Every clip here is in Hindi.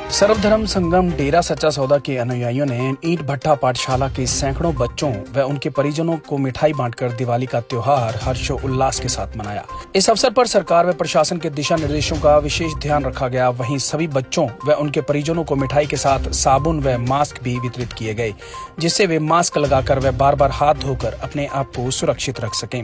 सर्वधर्म संगम डेरा सच्चा सौदा के अनुयायियों ने ईंट भट्टा पाठशाला के सैकड़ों बच्चों व उनके परिजनों को मिठाई बांटकर दिवाली का त्योहार हर्षोल्लास के साथ मनाया। इस अवसर पर सरकार व प्रशासन के दिशा निर्देशों का विशेष ध्यान रखा गया। वहीं सभी बच्चों व उनके परिजनों को मिठाई के साथ साबुन व मास्क भी वितरित किए गए, जिससे वे मास्क लगाकर व बार-बार हाथ धोकर अपने आप को सुरक्षित रख सकें।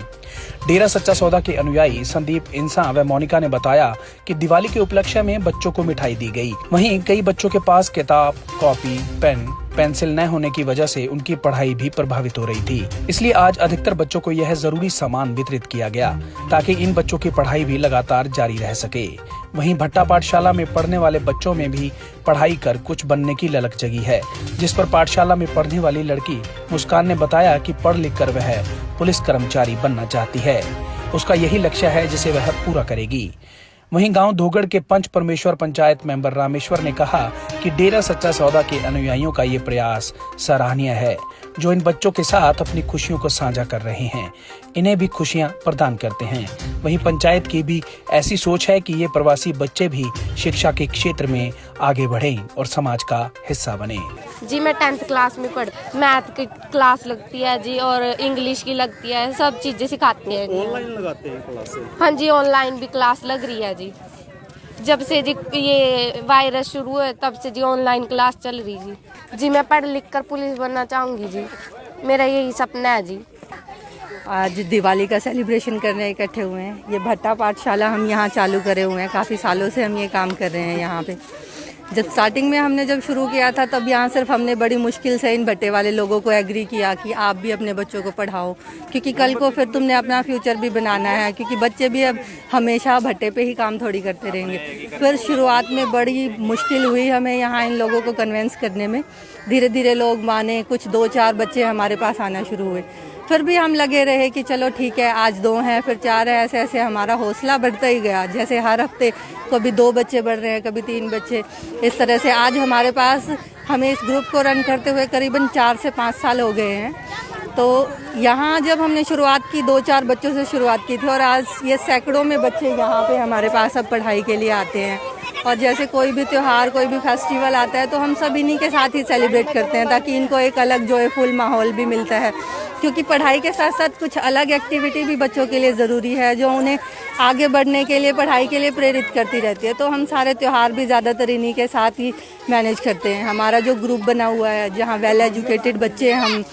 डेरा सच्चा सौदा के अनुयायी संदीप इंसा व मोनिका ने बताया कि दिवाली के उपलक्ष्य में बच्चों को मिठाई दी गई। वहीं कई बच्चों के पास किताब, कॉपी, पेन, पेंसिल न होने की वजह से उनकी पढ़ाई भी प्रभावित हो रही थी। इसलिए आज अधिकतर बच्चों को यह जरूरी सामान वितरित किया गया ताकि इन बच्चों की पढ़ाई भी लगातार जारी रह सके। वहीं भट्टा पाठशाला में पढ़ने वाले बच्चों में भी पढ़ाई कर कुछ बनने की ललक जगी है, जिस पर पाठशाला में पढ़ने वाली लड़की मुस्कान ने बताया कि पढ़ लिख कर वह पुलिस कर्मचारी बनना चाहती है। उसका यही लक्ष्य है जिसे वह पूरा करेगी। वहीं गांव धोगड़ के पंच परमेश्वर पंचायत मेंबर रामेश्वर ने कहा कि डेरा सच्चा सौदा के अनुयायियों का ये प्रयास सराहनीय है, जो इन बच्चों के साथ अपनी खुशियों को साझा कर रहे हैं, इन्हें भी खुशियां प्रदान करते हैं। वहीं पंचायत की भी ऐसी सोच है कि ये प्रवासी बच्चे भी शिक्षा के क्षेत्र में आगे बढ़ें और समाज का हिस्सा बने। जी मैं 10th क्लास में मैथ की क्लास लगती है जी, और इंग्लिश की लगती है, सब चीजें सिखाती हैं। ऑनलाइन लगाते हैं क्लास? हाँ जी, ऑनलाइन भी क्लास लग रही है जी। जब से जी ये वायरस शुरू हुआ तब से जी ऑनलाइन क्लास चल रही जी। मैं पढ़ लिख कर पुलिस बनना चाहूँगी जी, मेरा यही सपना है जी। आज दिवाली का सेलिब्रेशन करने इकट्ठे हुए हैं। ये भट्टा पाठशाला हम यहाँ चालू करे हुए हैं, काफ़ी सालों से हम ये काम कर रहे हैं यहाँ पे। जब स्टार्टिंग में हमने जब शुरू किया था तब यहाँ सिर्फ हमने बड़ी मुश्किल से इन भट्टे वाले लोगों को एग्री किया कि आप भी अपने बच्चों को पढ़ाओ, क्योंकि कल को फिर तुमने अपना फ्यूचर भी बनाना है, क्योंकि बच्चे भी अब हमेशा भट्टे पे ही काम थोड़ी करते रहेंगे। फिर शुरुआत में बड़ी मुश्किल हुई हमें यहाँ इन लोगों को कन्विंस करने में। धीरे धीरे लोग माने, कुछ 2-4 बच्चे हमारे पास आना शुरू हुए। फिर भी हम लगे रहे कि चलो ठीक है, आज 2 हैं फिर 4 है, ऐसे ऐसे हमारा हौसला बढ़ता ही गया। जैसे हर हफ्ते कभी 2 बच्चे बढ़ रहे हैं, कभी 3 बच्चे, इस तरह से आज हमारे पास, हमें इस ग्रुप को रन करते हुए करीबन 4 से 5 साल हो गए हैं। तो यहाँ जब हमने शुरुआत की 2-4 बच्चों से शुरुआत की थी, और आज ये सैकड़ों में बच्चे यहाँ पे हमारे पास अब पढ़ाई के लिए आते हैं। और जैसे कोई भी त्यौहार, कोई भी फेस्टिवल आता है तो हम सब इन्हीं के साथ ही सेलिब्रेट करते हैं, ताकि इनको एक अलग जॉयफुल माहौल भी मिलता है। क्योंकि पढ़ाई के साथ साथ कुछ अलग एक्टिविटी भी बच्चों के लिए ज़रूरी है, जो उन्हें आगे बढ़ने के लिए, पढ़ाई के लिए प्रेरित करती रहती है। तो हम सारे त्यौहार भी ज़्यादातर इन्हीं के साथ ही मैनेज करते हैं। हमारा जो ग्रुप बना हुआ है, जहाँ वेल एजुकेटेड बच्चे हम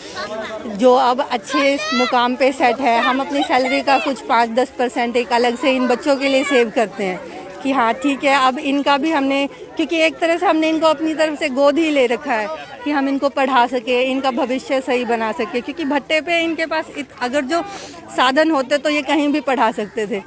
जो अब अच्छे मुकाम पे सेट है, हम अपनी सैलरी का कुछ 5-10% एक अलग से इन बच्चों के लिए सेव करते हैं कि हाँ ठीक है, अब इनका भी हमने, क्योंकि एक तरह से हमने इनको अपनी तरफ से गोद ही ले रखा है कि हम इनको पढ़ा सके, इनका भविष्य सही बना सके। क्योंकि भट्टे पे इनके पास अगर जो साधन होते तो ये कहीं भी पढ़ा सकते थे,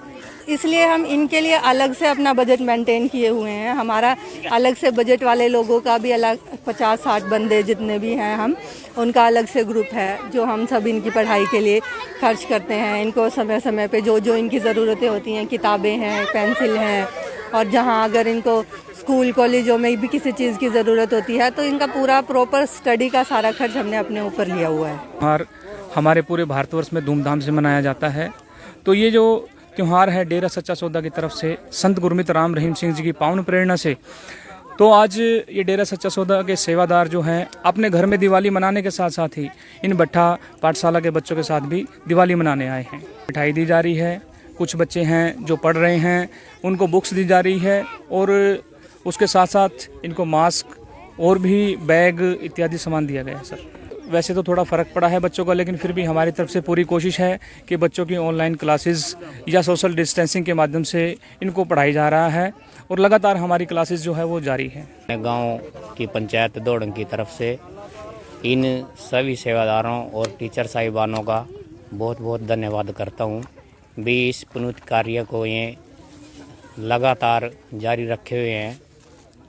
इसलिए हम इनके लिए अलग से अपना बजट मेंटेन किए हुए हैं। हमारा अलग से बजट वाले लोगों का भी अलग 50-60 बंदे जितने भी हैं हम, उनका अलग से ग्रुप है, जो हम सब इनकी पढ़ाई के लिए खर्च करते हैं। इनको समय समय पे जो जो इनकी ज़रूरतें होती हैं, किताबें हैं, पेंसिल हैं, और जहाँ अगर इनको स्कूल कॉलेजों में भी किसी चीज़ की ज़रूरत होती है तो इनका पूरा प्रॉपर स्टडी का सारा खर्च हमने अपने ऊपर लिया हुआ है। और हमारे पूरे भारतवर्ष में धूमधाम से मनाया जाता है। तो ये जो त्यौहार है डेरा सच्चा सौदा की तरफ से संत गुरमीत राम रहीम सिंह जी की पावन प्रेरणा से, तो आज ये डेरा सच्चा सौदा के सेवादार जो हैं अपने घर में दिवाली मनाने के साथ साथ ही इन भट्टा पाठशाला के बच्चों के साथ भी दिवाली मनाने आए हैं। मिठाई दी जा रही है, कुछ बच्चे हैं जो पढ़ रहे हैं उनको बुक्स दी जा रही है, और उसके साथ साथ इनको मास्क और भी बैग इत्यादि सामान दिया गया है। सर वैसे तो थोड़ा फ़र्क पड़ा है बच्चों का, लेकिन फिर भी हमारी तरफ से पूरी कोशिश है कि बच्चों की ऑनलाइन क्लासेस या सोशल डिस्टेंसिंग के माध्यम से इनको पढ़ाई जा रहा है, और लगातार हमारी क्लासेस जो है वो जारी है। गांव की पंचायत दौड़ंग की तरफ से इन सभी सेवादारों और टीचर साहिबानों का बहुत बहुत धन्यवाद करता हूं। भी इस पुनीत कार्य को ये लगातार जारी रखे हुए हैं,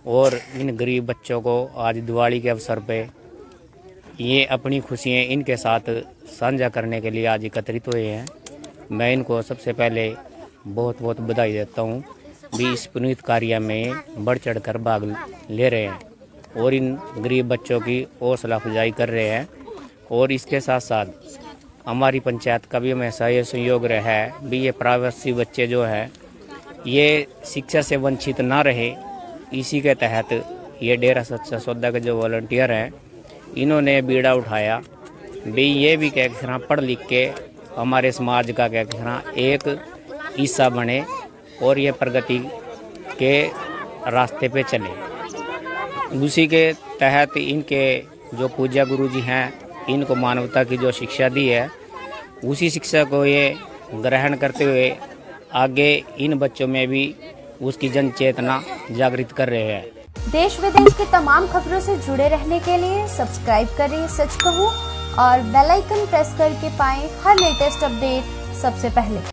और इन गरीब बच्चों को आज दिवाली के अवसर पे ये अपनी खुशियाँ इनके साथ साझा करने के लिए आज एकत्रित हुए हैं। मैं इनको सबसे पहले बहुत बहुत बधाई देता हूँ। भी इस पुनीत कार्य में बढ़ चढ़ कर भाग ले रहे हैं और इन गरीब बच्चों की हौसला अफजाई कर रहे हैं। और इसके साथ साथ हमारी पंचायत का भी हमेशा ये सहयोग रहा है भी ये प्रवासी बच्चे जो है ये शिक्षा से वंचित ना रहे, इसी के तहत ये डेरा सच्चा सौदा के जो वॉलंटियर हैं इन्होंने बीड़ा उठाया भी ये भी क्या कहना पढ़ लिख के हमारे समाज का क्या कहना एक हिस्सा बने और ये प्रगति के रास्ते पे चले। उसी के तहत इनके जो पूज्य गुरु जी हैं इनको मानवता की जो शिक्षा दी है उसी शिक्षा को ये ग्रहण करते हुए आगे इन बच्चों में भी उसकी जन चेतना जागृत कर रहे हैं। देश विदेश की तमाम खबरों से जुड़े रहने के लिए सब्सक्राइब करें सच कहूं और बेल आइकन प्रेस करके पाएं हर लेटेस्ट अपडेट सबसे पहले।